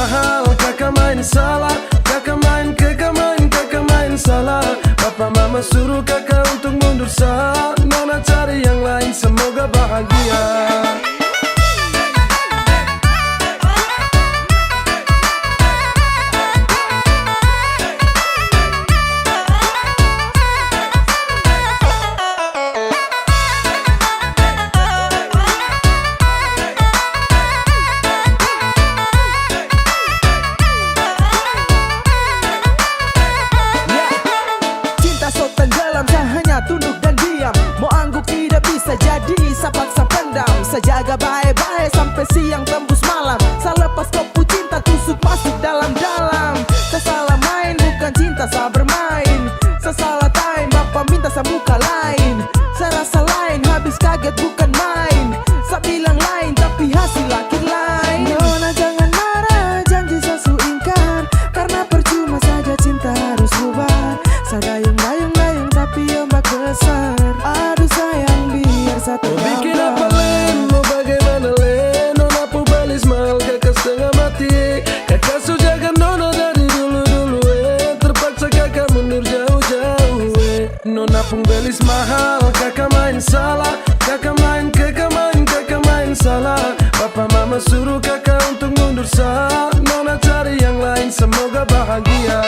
mahal, kakak main salah. Kakak main salah. Papa mama suruh kakak untuk mundur sah. Nona cari yang lain, semoga bahagia. Saya paksa pendam, saya jaga baik-baik sampai siang tembus malam. Saya lepas kopu cinta tusuk masuk dalam-dalam. Saya salah main, bukan cinta saya bermain. Saya salah time, bapak minta saya muka lain. Saya rasa lain, habis kaget bukan main. Saya bilang lain, tapi hasil akhir lain. Nona jangan marah, janji saya su ingkar. Karena percuma saja cinta harus bubar. Saya dayung-dayung tapi ombak besar. Aduh sayang biar satu. Mau bikin apa len, mau bagaimana len. Nona pu balis mahal, kakak setengah mati. Kakak su jaga nona dari dulu-dulu terpaksa kakak mundur jauh-jauh Nona pun belis mahal, kakak main salah. Kakak main salah. Papa mama suruh kakak untuk mundur sah. Nona cari yang lain, semoga bahagia.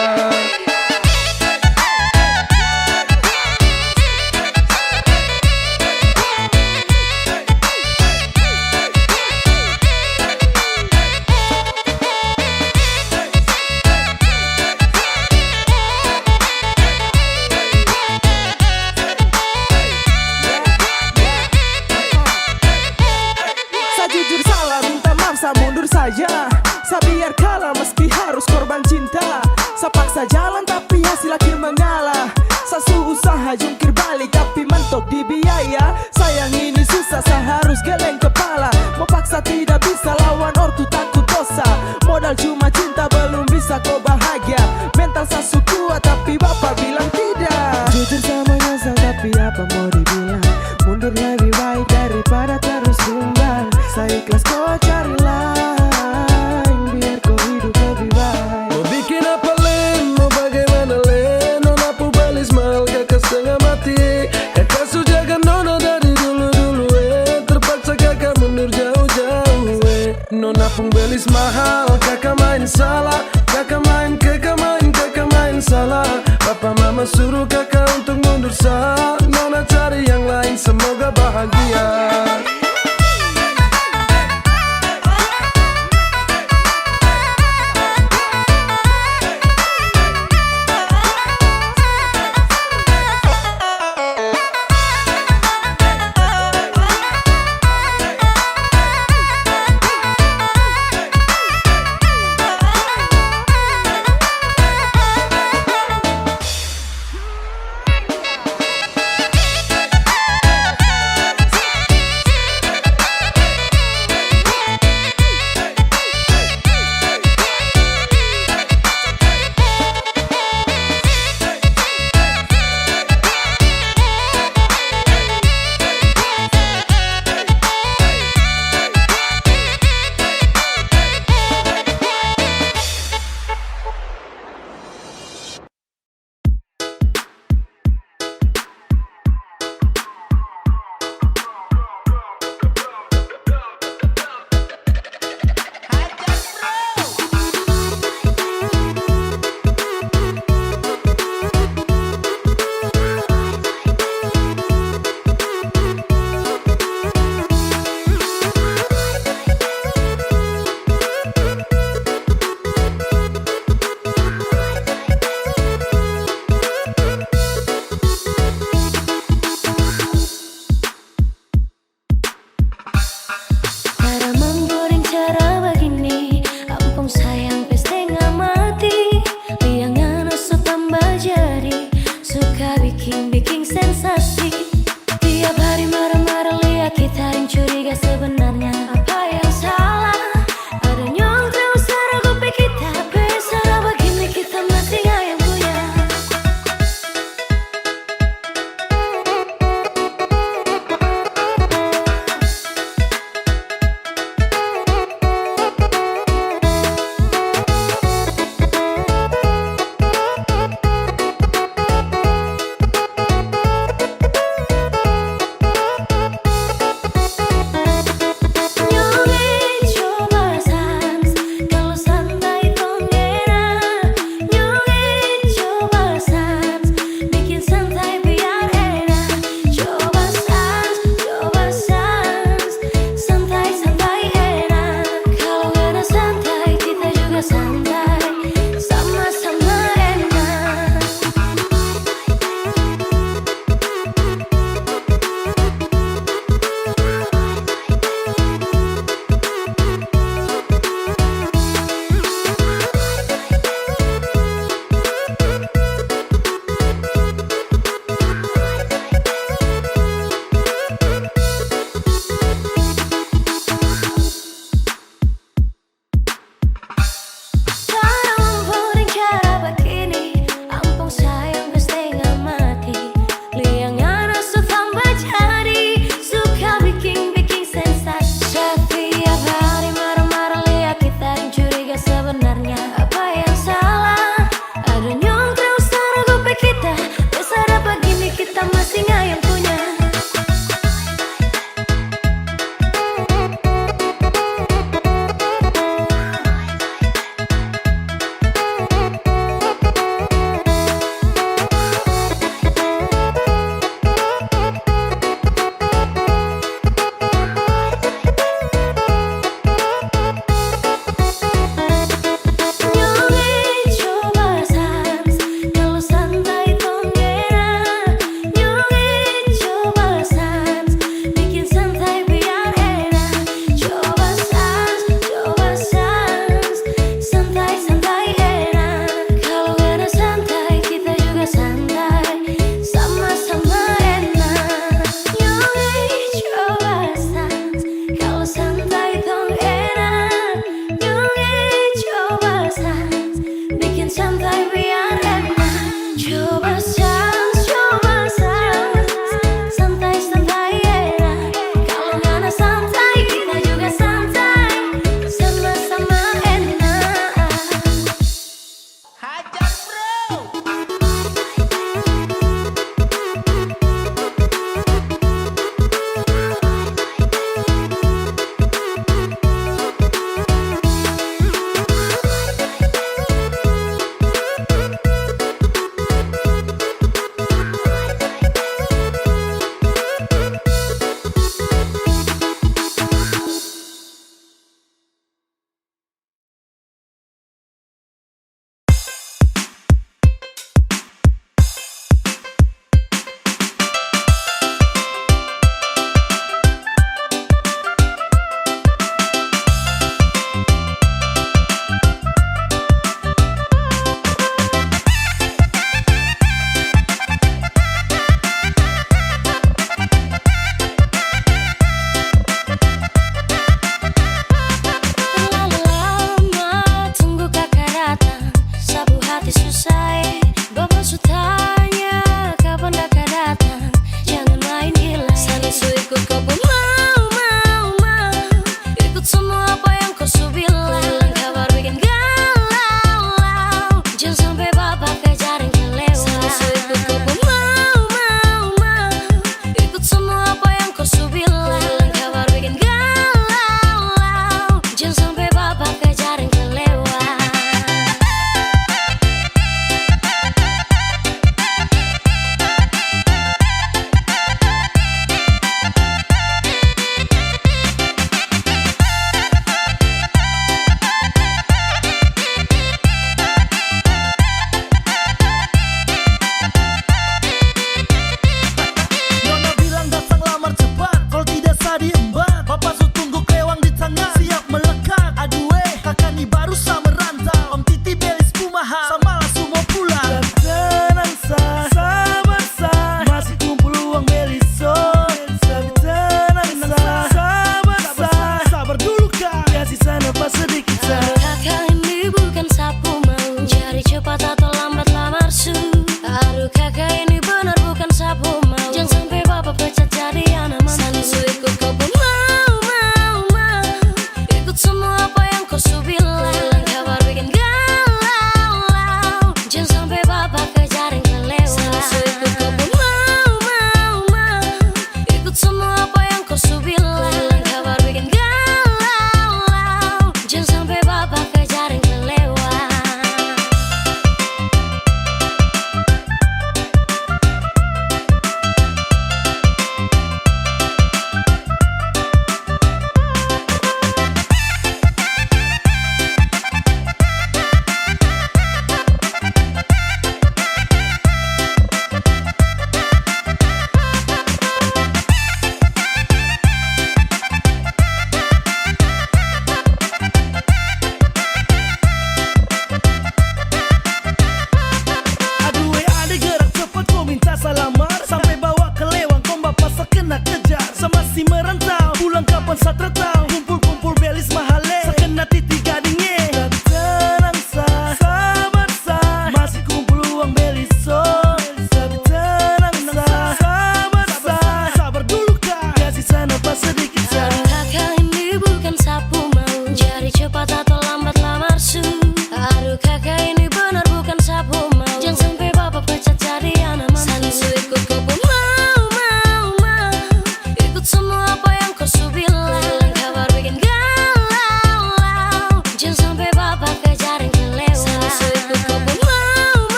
Jujur salah, minta maaf, saya mundur saja. Saya biar kalah meski harus korban cinta. Saya paksa jalan tapi hasil akhir mengalah. Saya usaha jungkir balik tapi mentok di biaya. Sayang ini susah, saya harus geleng kepala. Mau paksa tidak bisa, lawan ortu takut dosa. Modal cuma cinta belum bisa kau bahagia. Mental saya kuat tapi bapak bilang tidak. Jujur saya menyesal tapi apa mau dibilang. Mundur lebih baik daripada terus bimbang. Saya ikhlas kau cari lain, biar kau hidup lebih baik. Mau bikin apa len, mau bagaimana len. Nona pu balis mahal, kakak setengah mati. Kakak su jaga nona dari dulu-dulu terpaksa kakak mundur jauh-jauh Nona pun belis mahal, kakak main salah. Kakak main salah. Papa mama suruh kakak untuk mundur sah. Nona cari yang lain, semoga bahagia.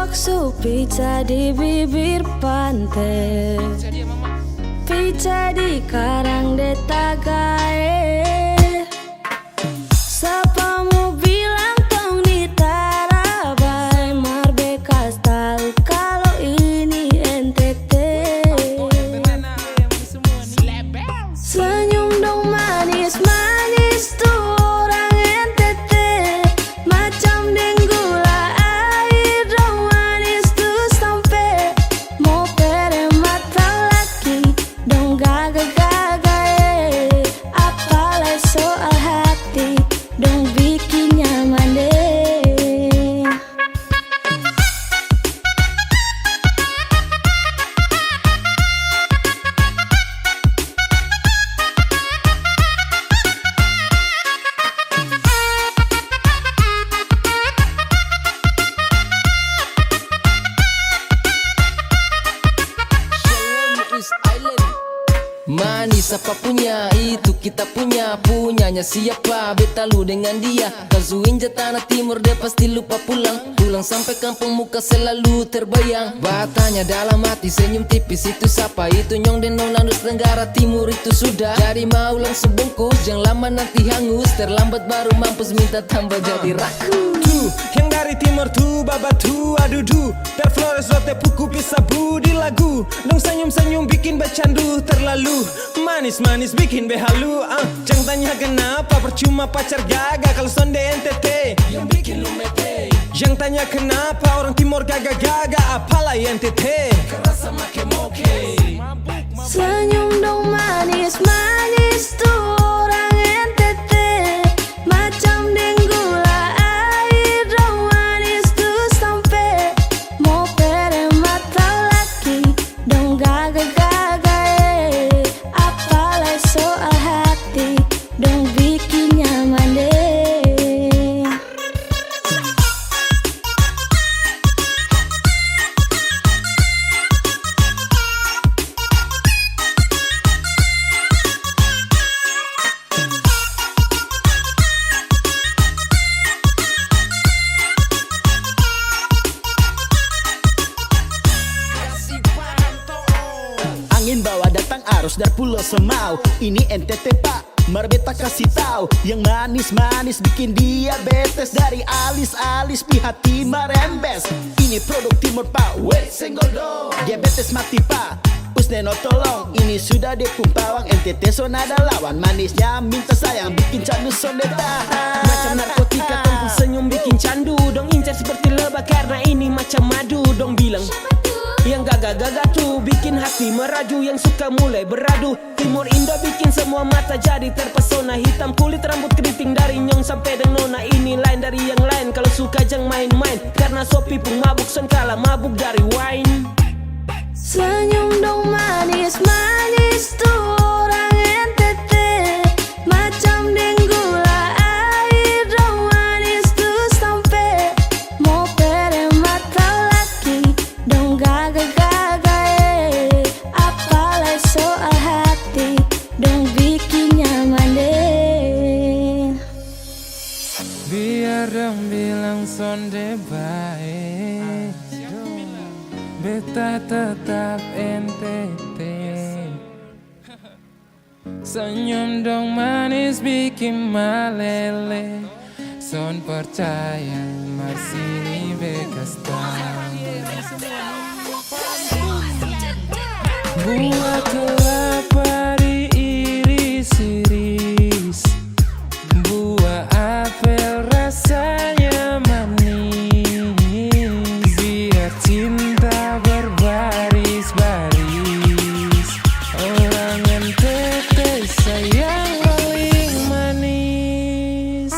bakso, pizza di bibir pantai, pizza di Karang Detagae. Sapamu bilang tong di Tarabai, Marbeka tahu kalau ini NTT. Senyum dong manis-manis tuh orang NTT, macam denggula air dong manis tuh sampai mau pere mata laki dong gaga-gaga. Apalah soal hati dong bikin nyaman deh. Manis apa punya, itu kita punya. Punyanya siapa, beta lu dengan dia. Kazuin tanah timur, dia pasti lupa pulang. Pulang sampai kampung muka selalu terbayang. Batanya dalam hati, senyum tipis itu siapa? Itu Nyong dan Nona Nus Tenggara Timur itu sudah. Jadi mau langsung bungkus, jangan lama nanti hangus. Terlambat baru mampus, minta tambah jadi raku. Tuh, yang dari timur tuh babatu adudu, Perflores rote puku pisabu di lagu. Dong senyum-senyum bikin bercandu terlalu manis-manis bikin behalu. Jangan tanya kenapa, percuma pacar gagal kalau sonde NTT yang bikin lu mete. Jangan tanya kenapa orang timur gagal-gagal, apalah NTT Kerasa make moke. Senyum dong manis-manis tuh orang NTT, macam denggula air dong manis tuh sampai mau pere mata laki dong gaga-gaga. Apalah soal hati dong bikin nyaman deh. Angin bawa datang arus dari Pulau Semau. Ini NTT pak, Marbeta kasih tahu. Yang manis-manis bikin diabetes. Dari alis-alis pi hati merembes. Ini produk timur pak, wait senggol dong. Diabetes mati pak, Usneno tolong. Ini sudah depumpawang, NTT sonada lawan. Manisnya minta sayang, bikin candu sondeta. macam narkotika, tempun senyum bikin candu. Dong incar seperti lebah karena ini macam madu. Dong bilang yang gagal-gagal tuh bikin hati meraju. Yang suka mulai beradu. Timur Indo bikin semua mata jadi terpesona. Hitam kulit rambut keriting dari Nyong sampai dengan Nona. Ini lain dari yang lain, kalau suka jangan main-main. Karena sopi pun mabuk, son kalah mabuk dari wine. Senyum dong manis-manis tuh orang NTT, macam denggula air dong manis tuh sampai mau pere mata laki dong gaga-gaga. Apalah soal hati dong bikin nyaman deh. Biar dong bilang sonde baik, beta tetap NTT. Senyum dong manis bikin malele. Son percaya Marsini bekas buah kelapa diiris-iris, buah apel rasanya manis. Biar cinta berbaris-baris, orang NTT sayang paling manis.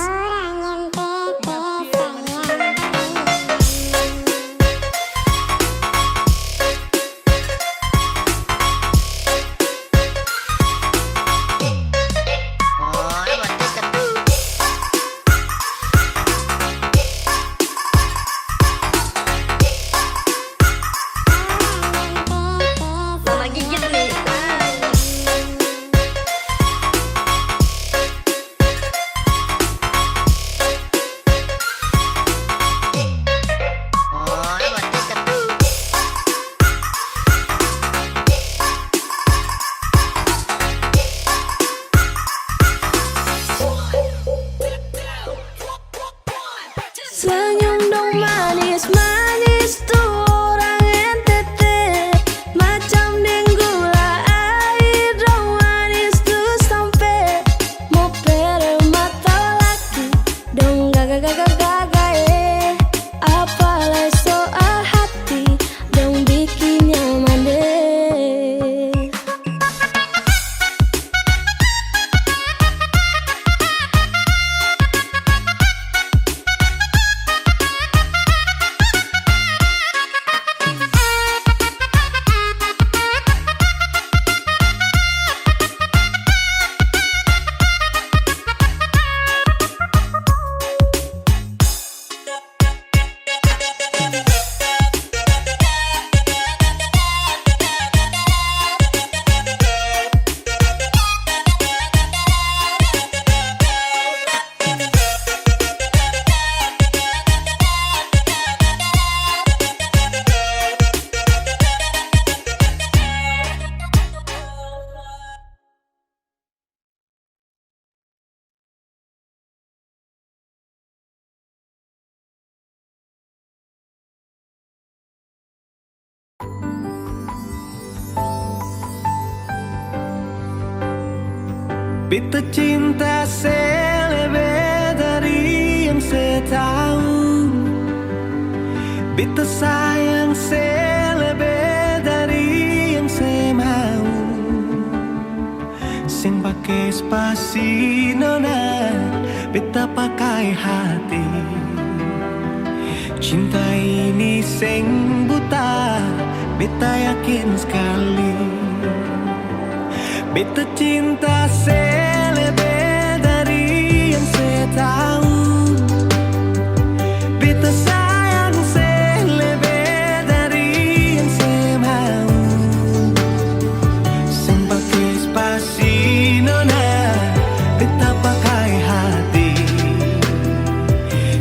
Beta cinta selebih dari yang saya tahu. Beta sayang selebih dari yang saya mau. Sing pakai spasi nona, beta pakai hati. Cinta ini sing buta, beta yakin sekali. Beta cinta selebih dari yang saya tahu. Beta sayang selebih dari yang saya mau. Sing pakai spasi nona, beta pakai hati.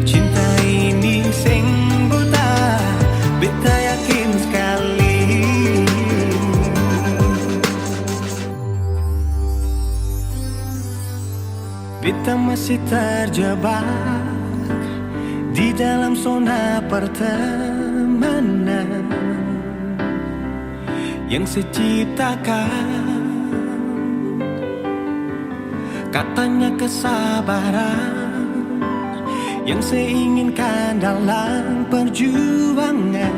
Cinta ini sing buta, beta yakin sekali. Beta masih terjebak di dalam zona pertemanan yang saya ciptakan. Katanya kesabaran yang saya inginkan dalam perjuangan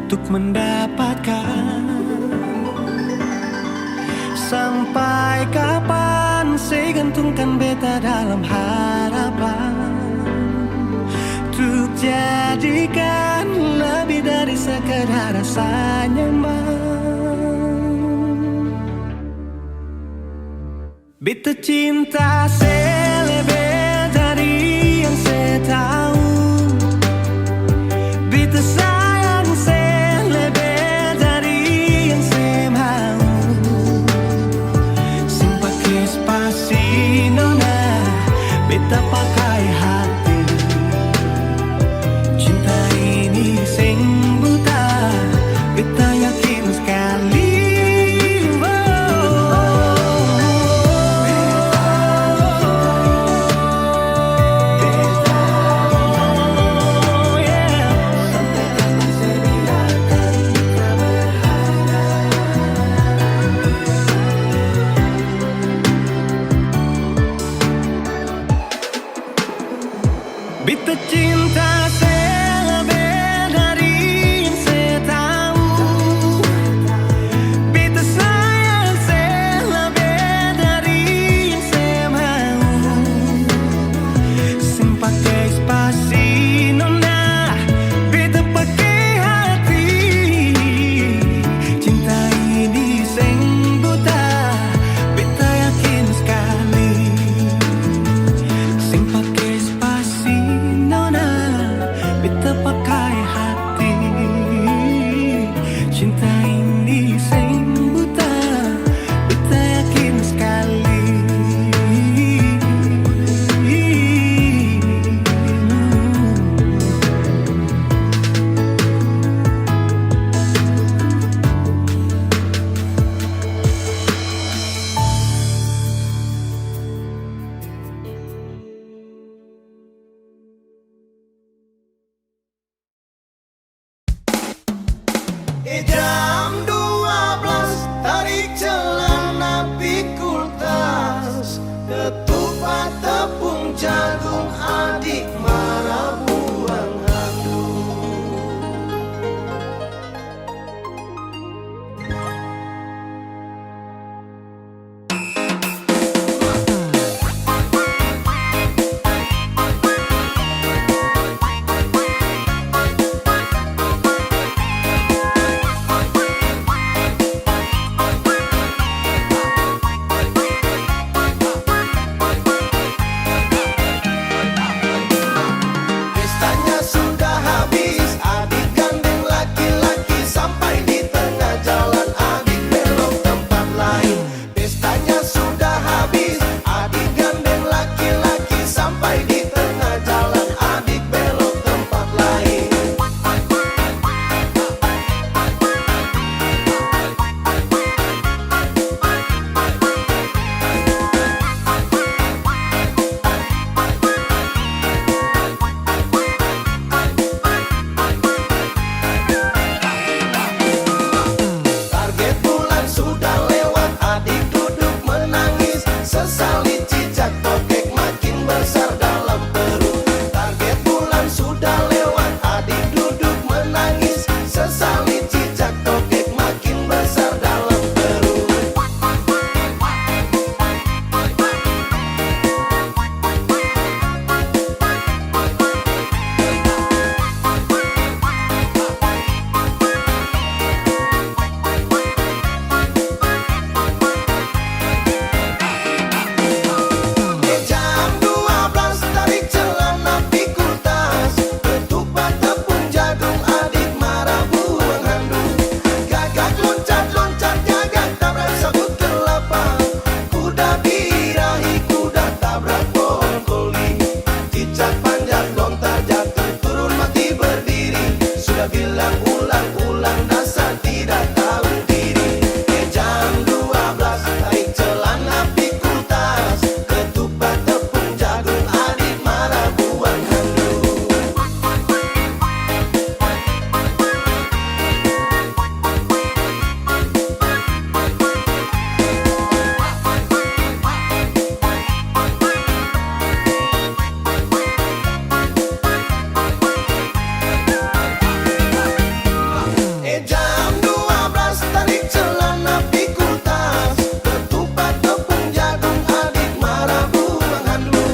untuk mendapatkan. Sampai kapan saya gantungkan beta dalam harapan untuk jadikan lebih dari sekedar rasa nyaman. Beta cinta selebih dari yang saya tahu. Beta sayang selebih dari yang saya mau. Sing pakai spasi nona, beta pakai hati. Cinta ini sing buta, beta yakin sekali. 12 tarik celana pikul tas, ketupat tepung jagung adik marah buang handuk.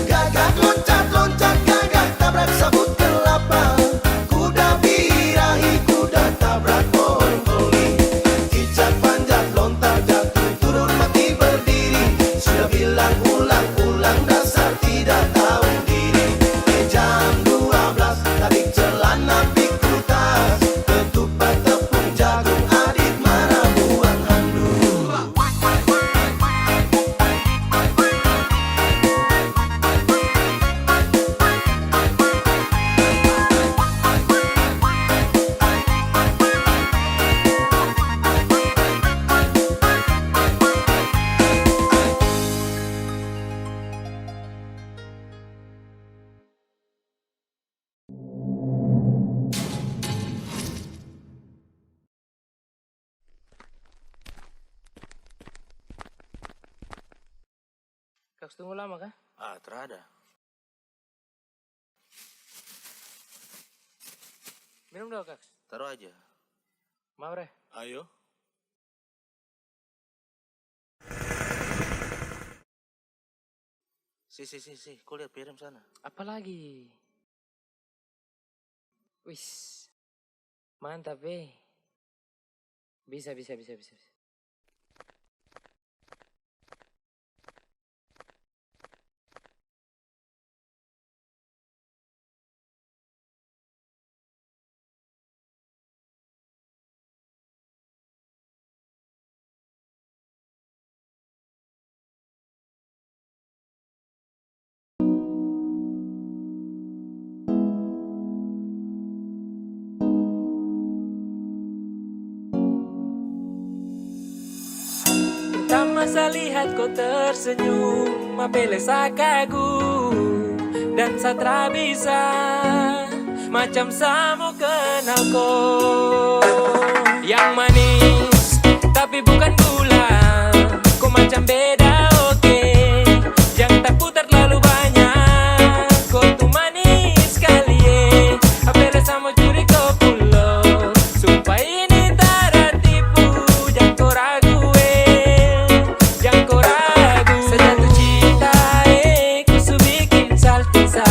Gagak loncat-loncat gagak tabrak sabut kelapa, kuda birahi kuda tabrak poli-poli. Cicak panjat lontar jatuh turun mati berdiri, sudah bilang ulang-ulang dasar tidak tahu diri. Jam 12 tarik celana pikul tas, ketupat tepung jagung adik marah buang handuk. Kaks tunggu lama kah? Ah, terada. Minum dong Kaks. Taruh aja. Mau Reh? Ayo. Si, kau lihat piring sana. Apa lagi? Wis. Mantap Bisa. Pertama saya lihat kau tersenyum, apele saya kagum dan saya tak bisa macam saya mau kenal kau. Yang manis tapi bukan gula, kau macam beda oke. Yang tak putar terlalu banyak, kau tuh manis sekali apele saya mau curi kau pulau, supaya ini tak tipu, jangan kau ragu. Sejatuh cinta ku su bikin saltisa.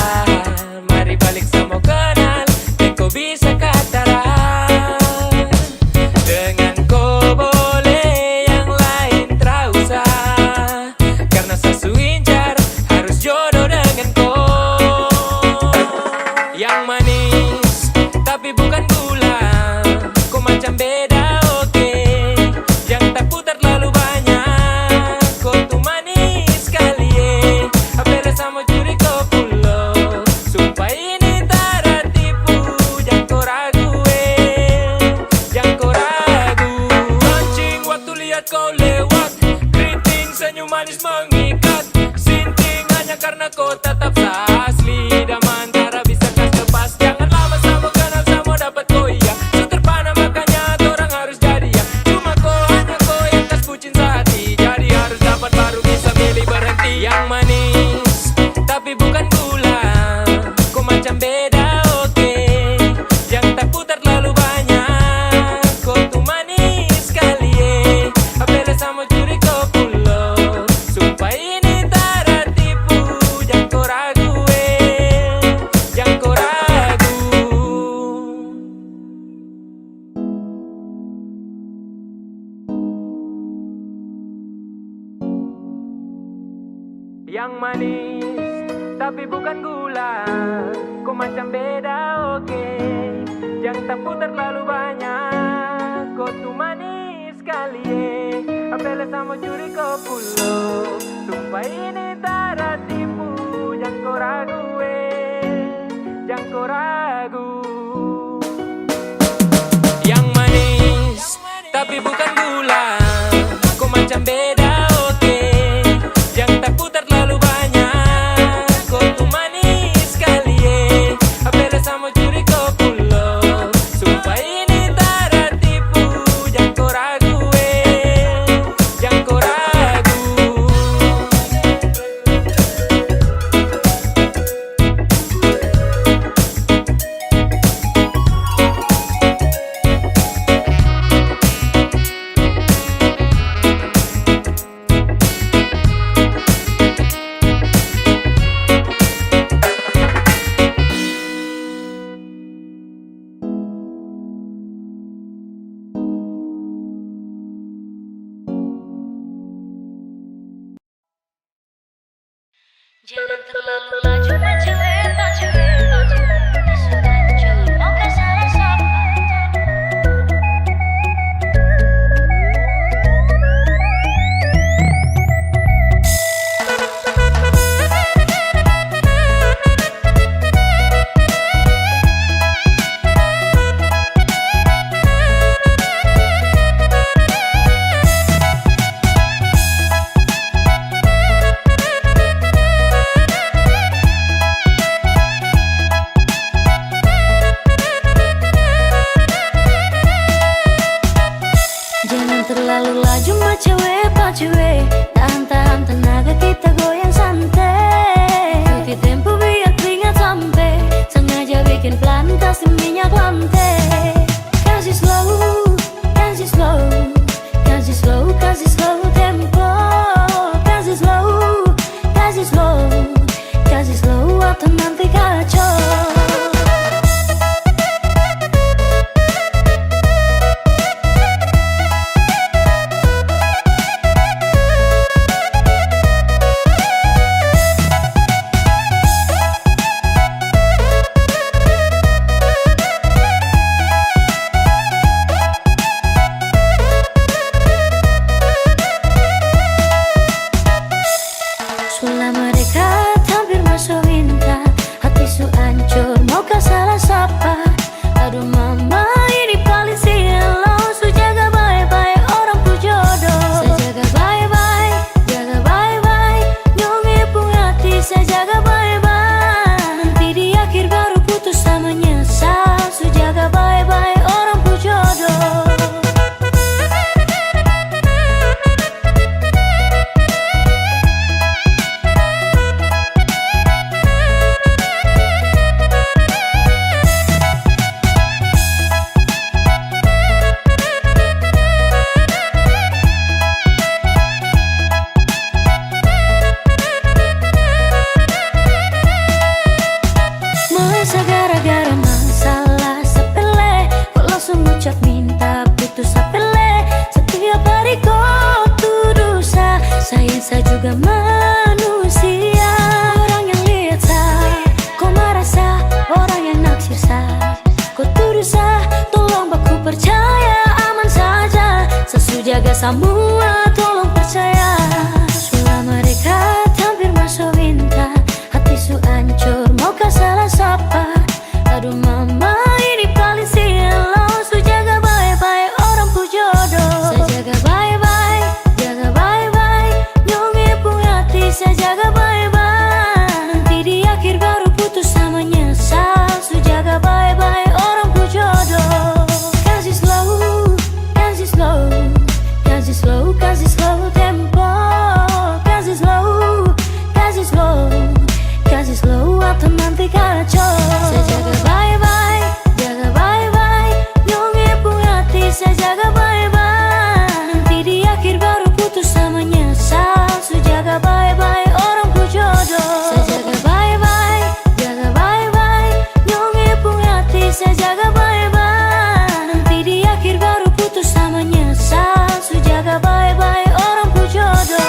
Mari balik sama kenal, kau bisa kataran. Dengan kau boleh yang lain tak usah, karena saya incar harus jodoh dengan kau. Yang manis tapi bukan gula, kau macam beda oke. Yang tak putar terlalu banyak, kau tuh manis sekali apele sama curi kau pulau, supaya ini tak tipu, jangan kau ragu jangan kau ragu. Mancing waktu lihat kau lewat, keriting senyum manis mengikat, sinting hanya karena kau tetap asli. Daman antara bisa kas lepas, jangan lama sama kenal sama dapat kau iya. So terpana makanya orang harus jadi ya. Cuma hanya kau yang kas bucin sehati, jadi harus dapat baru bisa milih berhenti. Yang manis tapi bukan gula, kau macam beda oke. Yang tak putar terlalu banyak, kau tuh manis sekali apele sama curi kau pulau, supaya ini tak tipu, jangan kau ragu jangan kau ragu. Yang manis tapi bukan gula, kau macam beda oke. Yang tak putar terlalu banyak, kau tuh manis sekali apele sama curi kau pulau, supaya ini tak tipu, jangan kau ragu jangan kau ragu. Yang manis tapi bukan gula, kau macam beda oke. Yang tak putar terlalu banyak, kau tuh manis sekali apele sama curi kau pulau, supaya ini tak tipu, jangan kau ragu jangan kau ragu. terlalu laju mah cewek pak cewek. Tahan-tahan tenaga kita goyang santai. Ikuti tempo biar keringat sampai. Sengaja bikin pelan kasih minyak lantai. Kasih slow, kasih slow, kasih slow, kasih slow tempo. Kasih slow, kasih slow, kasih slow atau nanti kacau. Sulah mereka hampir masuk minta, hati su hancur mau ke salah sapa. Aduh mama ini paling silau, su jaga bye-bye orang pu jodoh. Saya jaga bye-bye, jaga bye-bye, nyongi pun hati saya jaga bye-bye. Nanti di akhir baru putus sama nyesal, su jaga bye-bye orang pu jodoh. Masa gara-gara masalah sepele kok langsung ngucap minta putus sepele. Setiap hari kau tuduh sayang saya juga manusia. Orang yang lihat saya kau marah sah, orang yang naksir sah kau tuduh sah. Tolong baku percaya aman saja, sesu jaga semua tolong percaya. Sulah mereka hampir masuk minta, hati su hancur mau ke salah sapa. Aduh mama ini paling silau, su jaga bye-bye orang pu jodoh. Saya jaga bye-bye, jaga bye-bye, nyongi pun hati saya jaga bye-bye. Nanti di akhir baru putus sama nyesal, su jaga bye-bye orang pu jodoh. Kasih slow, kasih slow, kasih slow, kasih slow tempo. Kasih slow, kasih slow, kasih slow atau nanti kacau. Saya jaga bye-bye, jaga bye-bye, nyongi pun hati saya jaga bye-bye. Nanti di akhir baru putus sama nyesal, su jaga bye-bye orang pu jodoh. Saya jaga bye-bye, jaga bye-bye, nyongi pun hati saya jaga bye-bye. Nanti di akhir baru putus sama nyesal, su jaga bye-bye orang pu jodoh.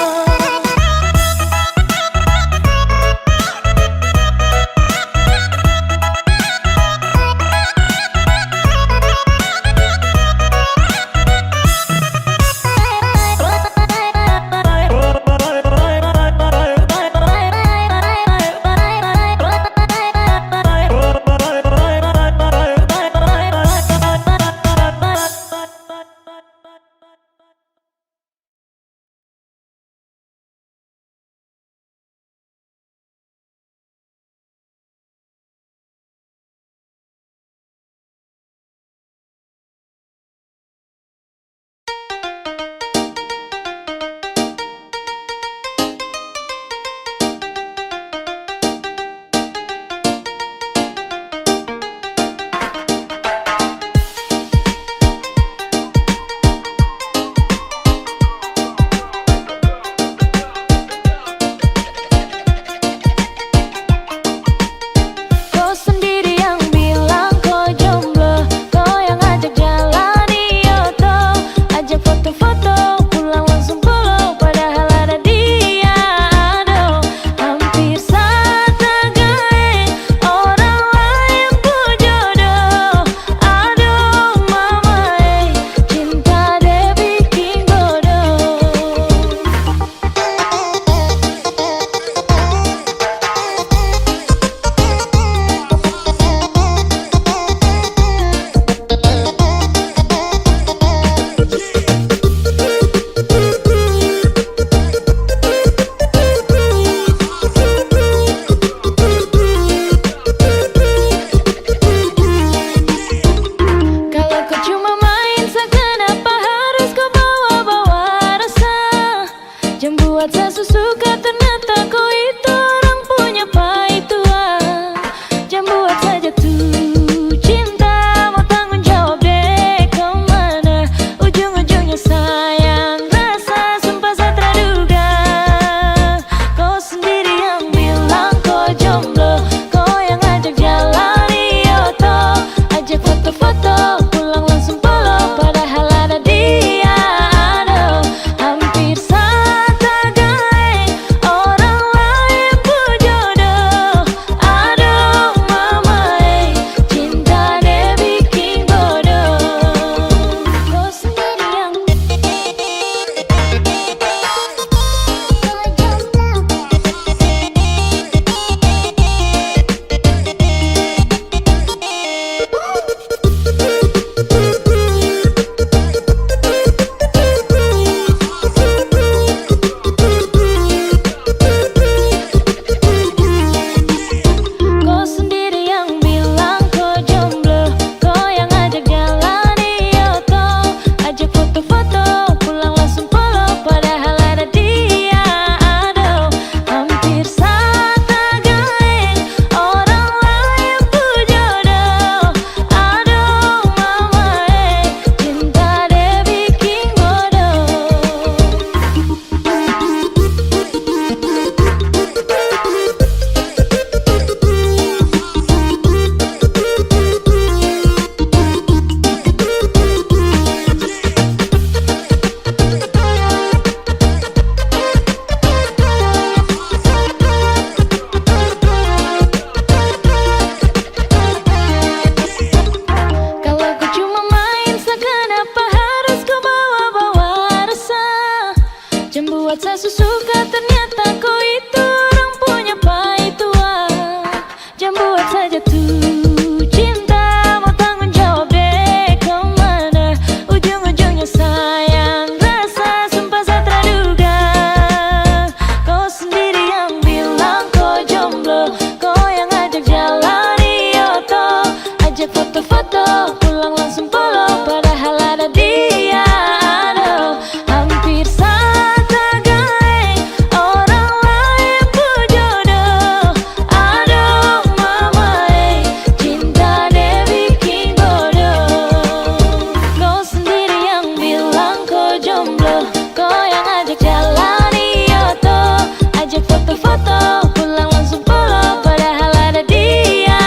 membuat saya suka. Ternyata kau itu orang punya paituan. Jangan buat saya jatuh cinta, mau tanggung jawab deh kemana ujung-ujungnya sayang. Rasa sumpah saya terduga. Kau sendiri yang bilang kau jomblo, kau yang ajak jalan di Yoto, ajak foto-foto, pulang langsung polo, padahal ada dia. Aduh, hampir saja gaeng orang lain pun jodoh. Aduh mama cinta dia bikin bodoh. Kau sendiri yang bilang kau jomblo, kau yang ajak jalan di Yoto, ajak foto-foto, pulang langsung polo, padahal ada dia.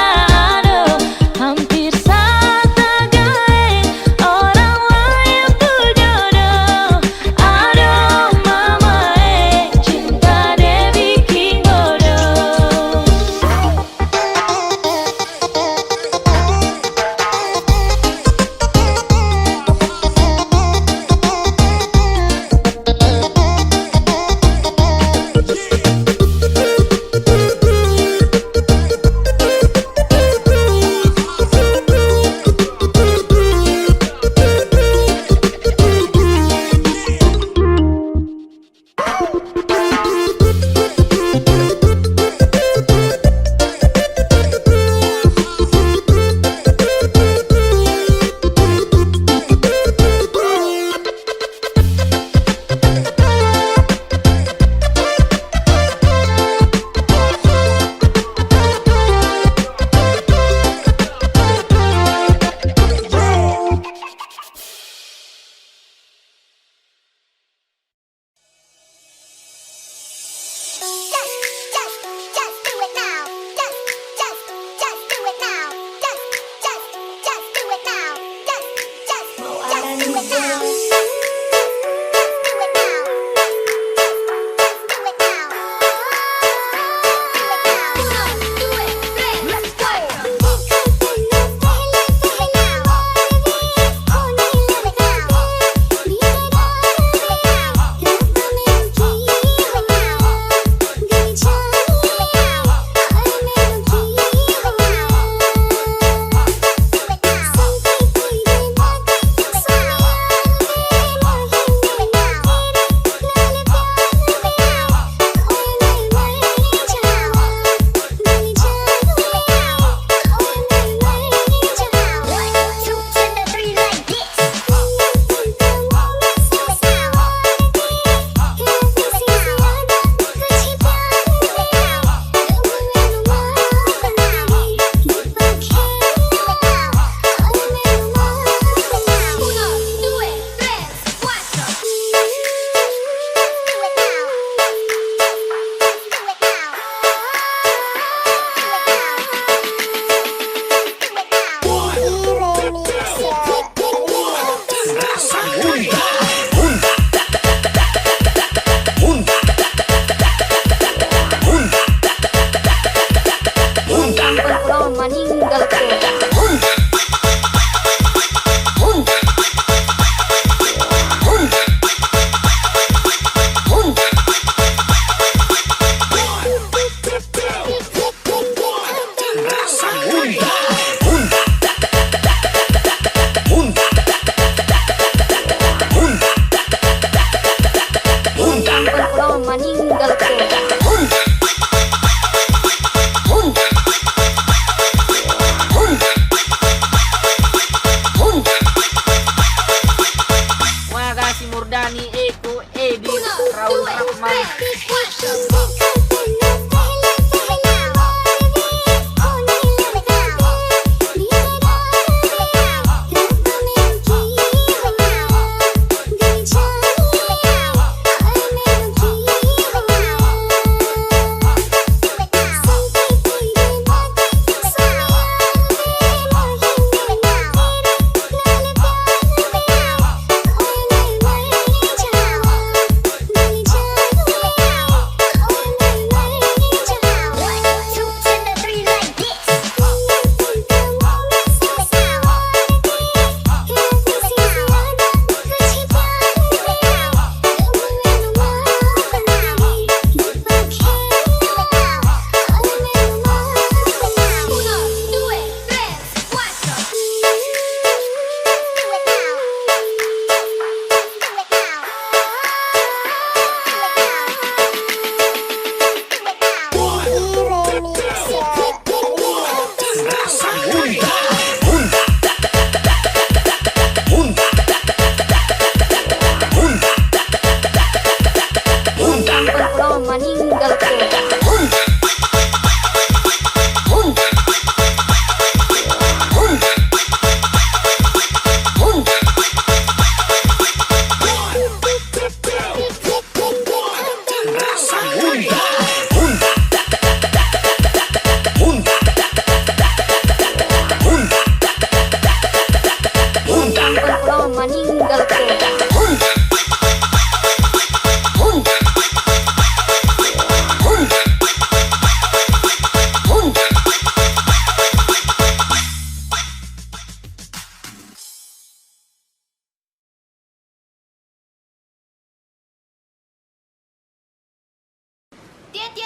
Aduh, hampir saja gaeng orang lain pun jodoh. Aduh mama cinta dia bikin bodoh.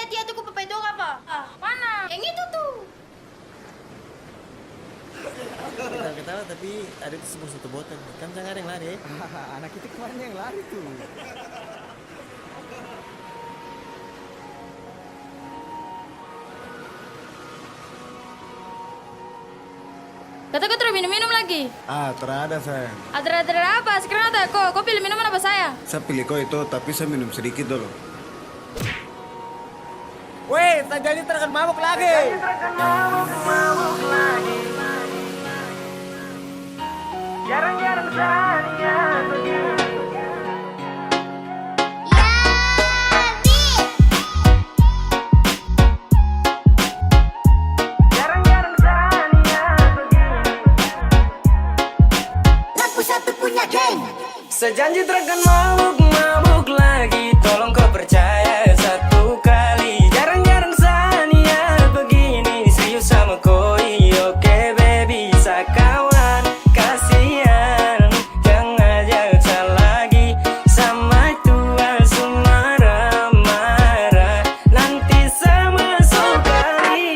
tia tuh ku papai dong apa? Ah, mana? Yang itu tuh. Ketawa tapi ada itu sebuah satu botol. Kan jangan ada yang lari. Anak itu kemarin yang lari tuh. Kata kau terus minum-minum lagi? Ah, terada sayang. Ada apa? Sekarang ada kok. Kau pilih minuman apa saya? Saya pilih kau itu, tapi saya minum sedikit dulu. Weh, tak jadi terkan mabuk lagi. Jarang-jarang saja begini. Jarang-jarang saja begini. Lampu satu punya geng. Sejanji terkan mabuk lagi. Tolong kau percaya satu kali. Jarang-jarang sania begini. Serius sama koi. Oke baby, bisa kawan. Kasihan, jangan ajak lagi. Sama tua sumara marah. Nanti sama sekali.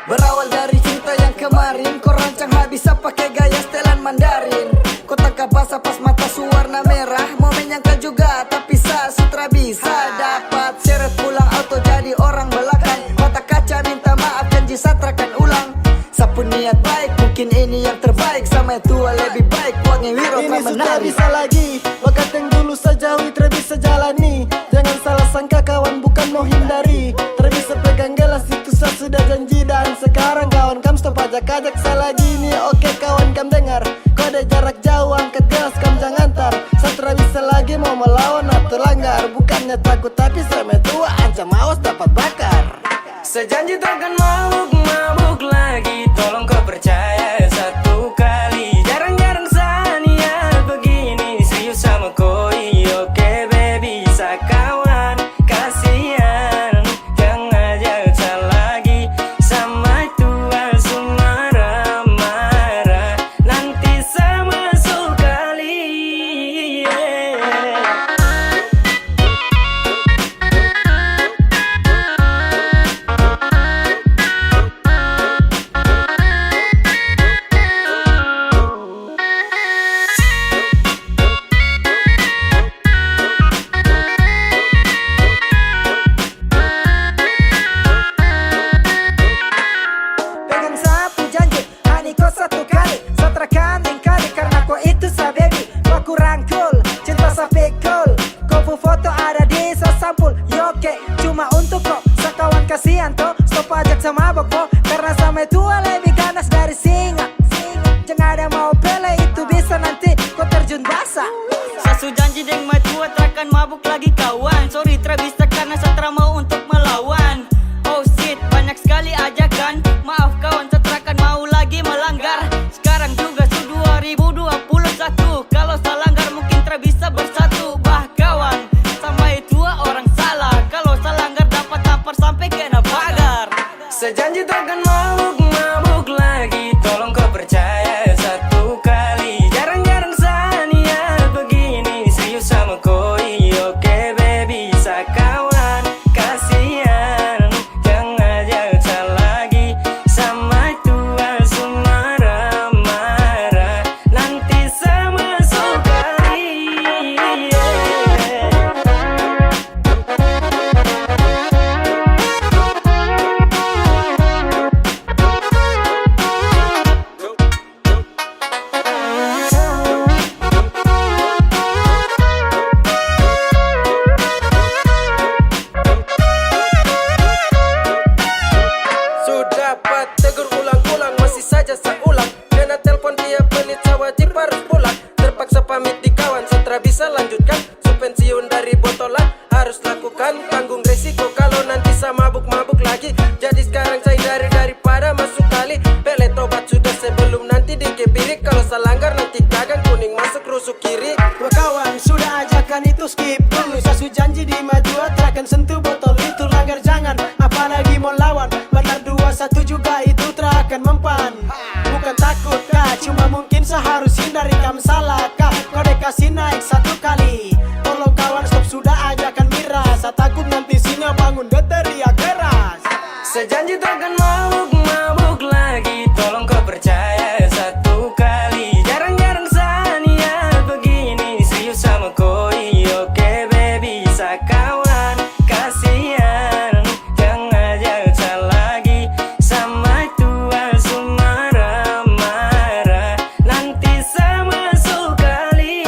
Berawal dari cinta yang kemarin, kau rancang habis pakai gaya setelan Mandarin. Kau tangkap basah pas mata suwarna merah. Mau menyangka juga tapi sutra bisa dapat seret pulang auto jadi orang belakang. Mata kaca minta maaf janji satrakan ulang. Sapu niat baik mungkin ini yang terbaik. Sama yang tua lebih baik uangnya wiro Ini tak sudah menarik. bisa lagi. Lokat yang dulu sejauhi bisa jalani. Jangan salah sangka kawan bukan mau hindari. Bisa pegang gelas itu saya sudah janji. Dan sekarang kawan kam stop ajak-ajak saya lagi nih. Oke kawan kam dengar. Kode jarak jauh angkat gelas kam jangan tar. Saya bisa lagi mau melawan atau langgar. Bukannya takut tapi saya tua ancam awas dapat bakar. Sejanji takkan mabuk lagi. Tolong kau percaya satu kali. Jarang-jarang sania begini. Serius sama koi. Oke baby, bisa kawan. Kasihan, jangan ajak lagi. Sama tua sumara marah. Nanti sama sekali. Pegang sapu janji, hani kau satu kali. Satrakan ingkari karena kau itu sa baby. Aku rangkul, cinta sa pikul. Kau foto ada di sa sampul. Yoke, cuma untuk kau. Sakawan kasihan toh, stop ajak sama boko. Karena sama tua lebih ganas dari singa. Jangan ada mau pele itu bisa nanti kau terjun basah. Sasu janji deng matua takkan mabuk lagi kawan. Sorry tra bisa karena satra mau untuk melawan. Oh shit, banyak sekali ajakan. Maaf kawan, setrakan mau lagi melanggar. Sekarang juga su 2021. Kalau salah langgar mungkin tra bisa bersatu. Bah kawan, sama itu orang salah. Kalau salah langgar dapat tampar sampai kena pagar. Sejanji takkan mabuk lagi. Tolong kau percaya satu kali. Jarang-jarang sania begini. Serius sama koi. Oke baby, bisa kawan. Kasihan, jangan ajak lagi. Sama tua sumara marah. Nanti sama sekali. Sudah dapat tegur ulang-ulang, masih saja saya ulang. Kena telepon tiap menit, saya wajib harus pulang. Terpaksa pamit di kawan, setelah bisa lanjutkan. Su pensiun dari botolan, harus lakukan. Tanggung resiko kalau nanti saya mabuk-mabuk lagi. Jadi sekarang saya daripada masuk kali. Pele tobat sudah sebelum nanti dikebirik. Kalau saya langgar nanti satu juga itu terakan mempan. Bukan takut kah, cuma mungkin seharus hindari kam salah kah. Kau dikasih naik satu kali, tolong kawan stop sudah ajakan miras. Saya takut nanti singa bangun dia teriak keras. Sejanji takkan mabuk lagi. Tolong kau percaya satu kali. Jarang-jarang saya niat begini. Serius sama koi, oke baby. Sakawan, kasihan. Jangan ajak lagi. Sama tua marah-marah. Nanti sama sekali.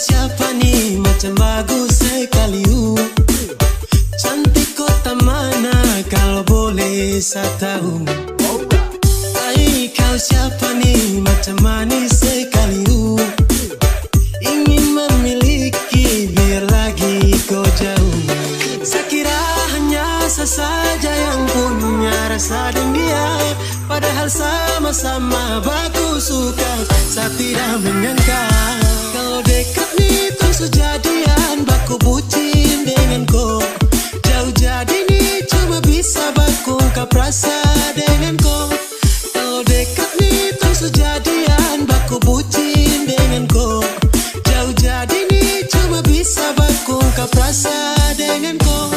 Siapa nih macam bagus sekali cantik kota mana kalau boleh saya tahu. Hai kau siapa nih macam manis sekali ingin memiliki biar lagi kau jauh. Saya kira hanya saya saja yang punya rasa dan dia, padahal sama-sama bagus suka. Saya tidak menyangka kalau dekat nih terus jadian, baku bucin dengan kau. Jauh jadi nih cuma bisa baku ungkap rasa dengan kau. Kalau dekat nih terus jadian, baku bucin dengan kau. Jauh jadi nih cuma bisa baku ungkap rasa dengan kau.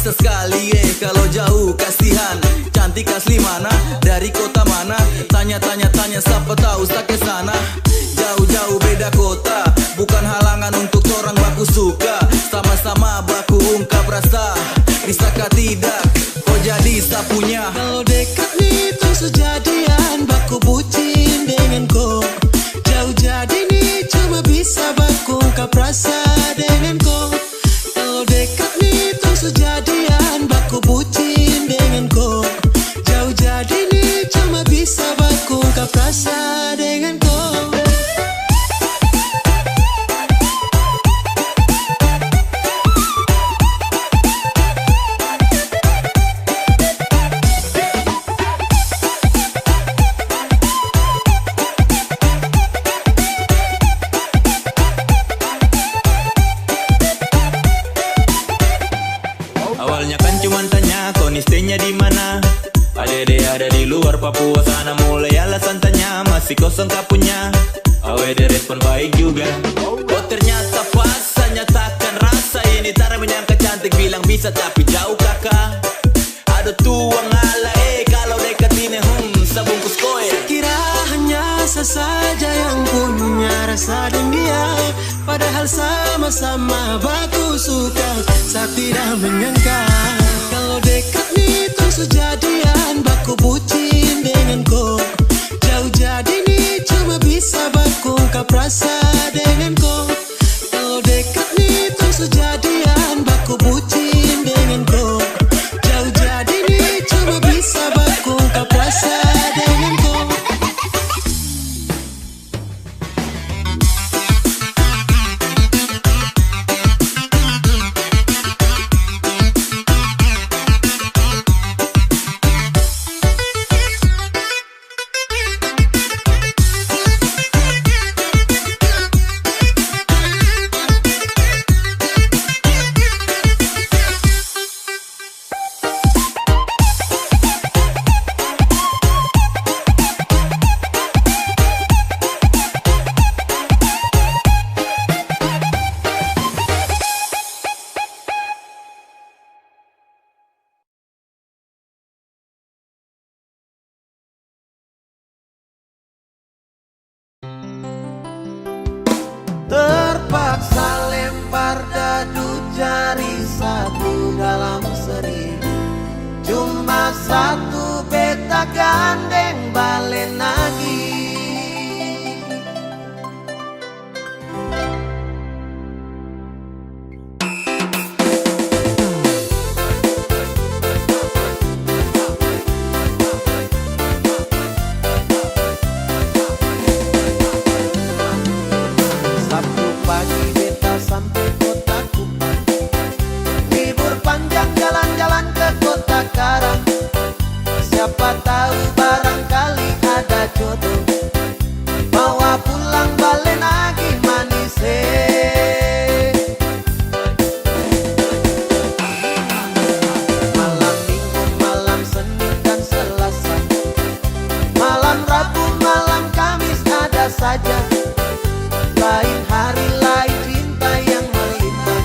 Sekali kalau jauh kasihan. Cantik asli mana, dari kota mana? Tanya-tanya siapa tahu tak ke sana. Jauh-jauh beda kota, bukan halangan untuk orang baku suka. Sama-sama baku ungkap rasa, bisakah tidak kau jadi sapunya. Kalau dekat nih terus jadian, baku bucin dengan kau. Jauh jadi nih cuma bisa baku ungkap rasa dengan kau. Kalau dekat nih terus jadian, baku bucin dengan kau. Jauh jadi nih cuma bisa baku ungkap rasa dengan kau. Awalnya kan cuman tanya kau nih stay-nya di mana? Ada di luar Papua sana, mulai alasan tanya masih kosong kah punya. Awede respon baik juga. Oh ternyata pas saya nyatakan rasa ini, tak menyangka cantik bilang bisa tapi jauh kakak. Ada tuang ala kalau dekat ini sabungkus koe. Kira hanya saya saja yang punya rasa dan dia, padahal sama-sama baku suka. Saya tidak menyangka kalau dekat nih terus jadian, baku bucin dengan kau. Jauh jadi nih cuma bisa baku ungkap rasa dengan kau. Kalau dekat nih terus jadian, baku bucin dengan kau. Jauh jadi nih cuma bisa baku ungkap rasa dengan kau. jadi satu dalam seribu. Cuma satu beta gandeng balen lagi. Sabtu pagi beta sampai kota Kupang, libur panjang jalan-jalan ke kota Karang. Siapa tahu barangkali ada jodoh, bawa pulang balen lagi manis. Malam Minggu, malam Senin dan Selasa, malam Rabu, malam Kamis ada saja. Lain hari, lain cinta yang melimpah,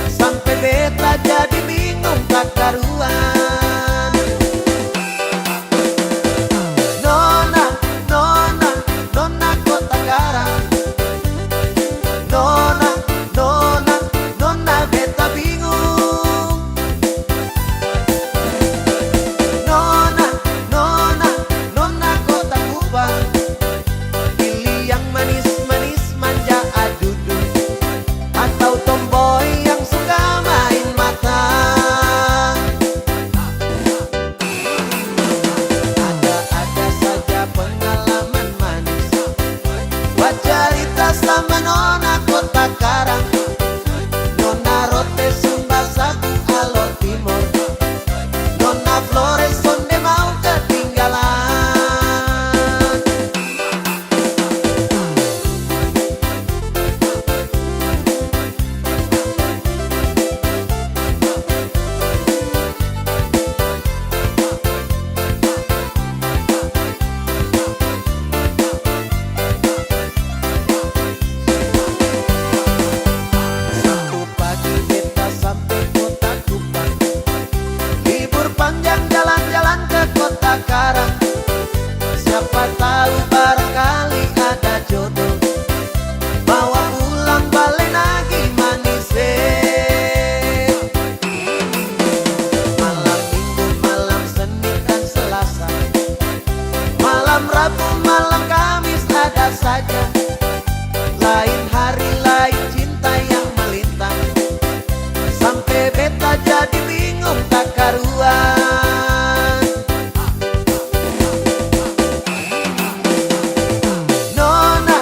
sampai beta jadi bingung tak karuan. Nona, nona, nona kota Karang. Nona, nona, nona beta bingung. Nona, nona, nona kota Kupang. Pilih yang manis-manis manja adudu, atau tomboy yang suka main mata. Ada-ada saja pengalaman manis, buat cerita sama nona kota Karang. Nona Rote Sumba Sabu Alo Timor, nona Flores sonde mau ketinggalan. Sabtu pagi beta sampai kota Kupang, libur panjang jalan-jalan ke kota Karang. Siapa tahu barangkali ada jodoh, bawa pulang balen lagi manis. Malam Minggu, malam Senin dan Selasa, malam Rabu, malam Kamis ada saja. Lain hari, lain cinta yang melintang, sampai beta jadi bingung tak karuan. Nona,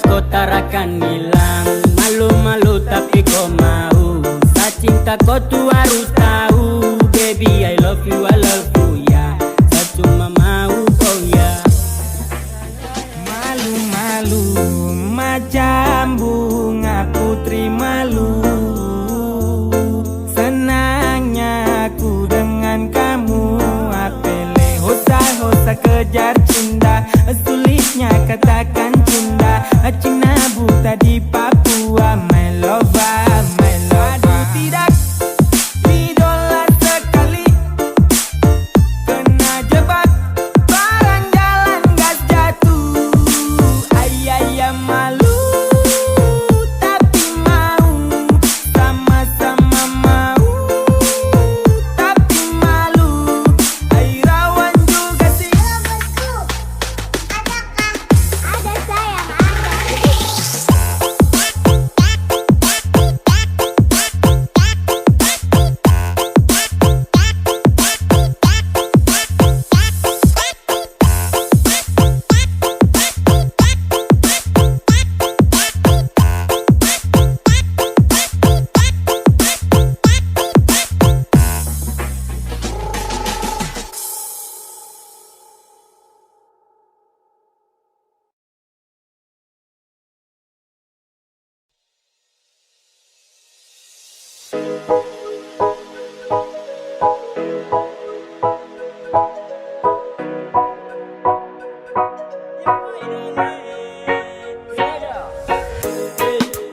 kau tarakan hilang. Malu-malu tapi kau mau. Sa cinta kau tuh harus tahu. Baby I love you ya. Saya cuma mau kau ya. Malu-malu macam bunga putri malu. Senangnya aku dengan kamu. Apele hosa kejar cinta. Sulitnya katakan cinta. Cina buta di Papua. My lover, my lover. Aduh tidak idola sekali. Kena jebak barang jalan gas jatuh. Ayah malu tapi mau. Sama-sama mau tapi malu. Rawan juga sih. Ada sayang, ada.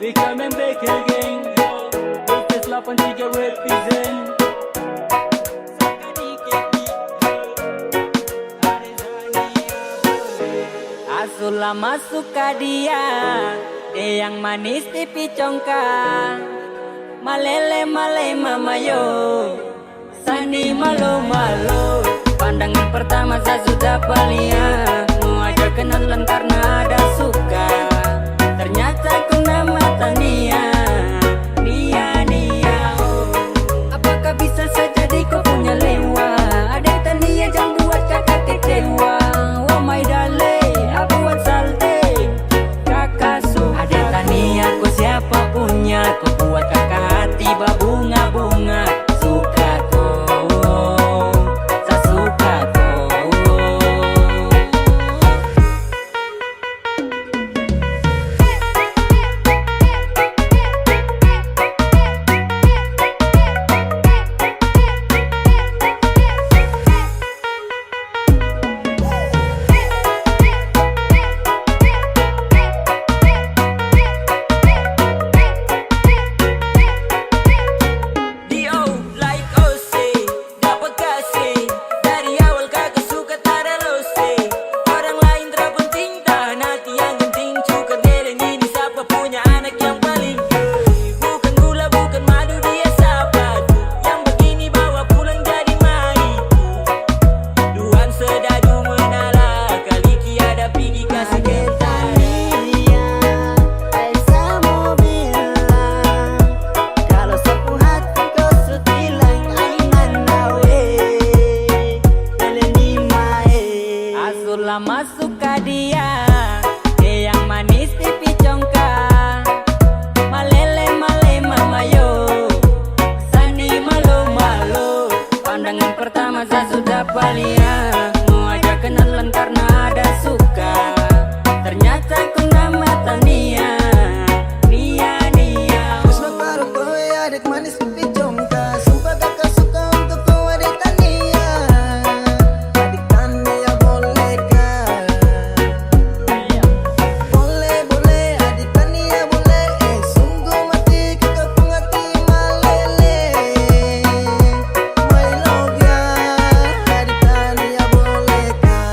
We coming back again. This love and we represent. Asulah masuk ke dia yang manis pipi congkak. Malele male mamayo. Sani malu malu. Pandangan pertama saya sudah palia. Mau ajak kenalan karena ada suka. Ternyata ku nama Tania. Nia oh. Apakah bisa saja di kau punya lewa? Ada Tania jangan buat kakak kecewa. Oh my darling, aku buat salte. Kakak su. Ada Tania ku siapa punya? Ku buat kakak hati berbunga-bunga. Suka ku, saya suka ku. Masuk ke dia yang manis pipi congkak. Malele male mamayo. Sani malu malu. Pandangan pertama saya sudah palia. Mau ajak kenalan karena ada suka. Ternyata ku nama Tania. Nia Wisma paruh kowe adik manis pipi congkak. Sumpah kakak suka untuk kau adik Tania. Adik Tania boleh kah? Boleh adik Tania boleh. Sungguh mati kakak pun hati malele. My love ya, adik Tania boleh kah?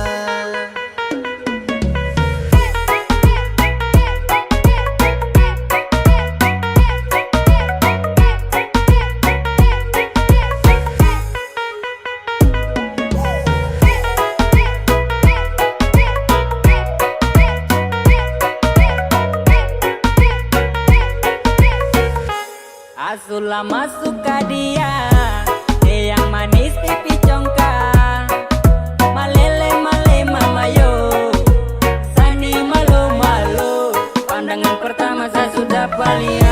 Asulah masuk ke dia yang manis pipi congkak. Malele male mamayo. Sani malu malu. Bali